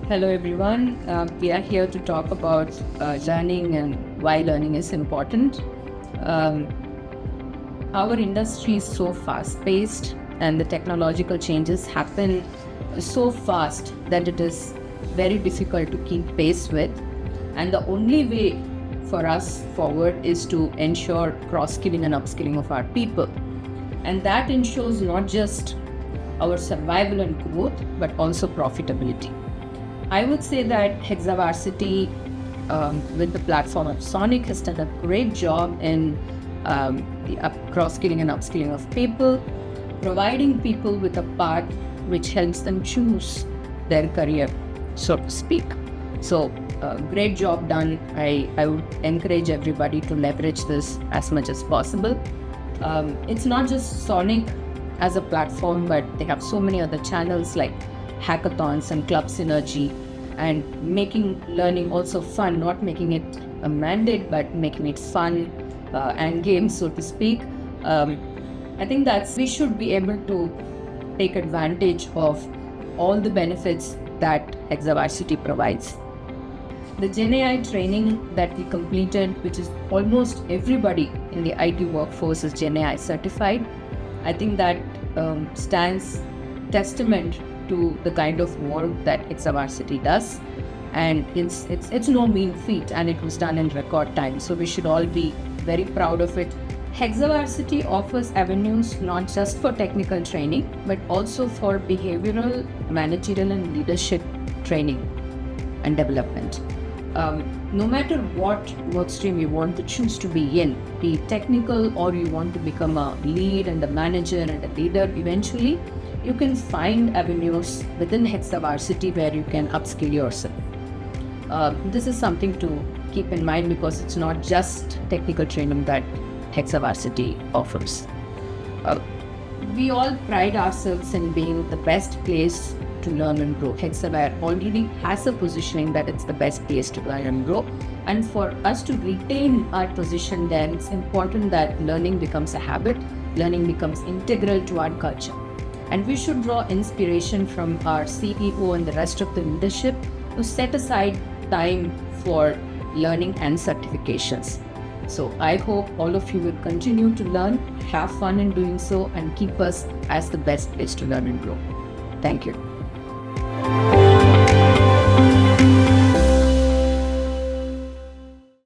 Hello, everyone. We are here to talk about learning and why learning is important. Um, our industry is so fast paced, and the technological changes happen so fast that it is very difficult to keep pace with. And the only way for us forward is to ensure cross skilling and upskilling of our people. And that ensures not just our survival and growth, but also profitability. I would say that Hexavarsity, with the platform of Sonic, has done a great job in the cross-skilling and upskilling of people, providing people with a path which helps them choose their career, so to speak. So, great job done. I would encourage everybody to leverage this as much as possible. It's not just Sonic as a platform, but they have so many other channels like hackathons and club synergy, and making learning also fun, not making it a mandate but making it fun and games, so to speak. I think that we should be able to take advantage of all the benefits that Hexavarsity provides. The Gen AI training that we completed, which is almost everybody in the IT workforce is Gen AI certified, I think that stands testament to the kind of work that Hexavarsity does, and it's no mean feat, and it was done in record time. So we should all be very proud of it. Hexavarsity offers avenues not just for technical training, but also for behavioral, managerial, and leadership training and development. No matter what work stream you want to choose to be in, be it technical or you want to become a lead and a manager and a leader eventually, you can find avenues within Hexavarsity where you can upskill yourself. This is something to keep in mind because it's not just technical training that Hexavarsity offers. We all pride ourselves in being the best place to learn and grow. Hexaware already has a positioning that it's the best place to learn and grow. And for us to retain our position there, it's important that learning becomes a habit, learning becomes integral to our culture. And we should draw inspiration from our CEO and the rest of the leadership to set aside time for learning and certifications. So I hope all of you will continue to learn, have fun in doing so, and keep us as the best place to learn and grow. Thank you.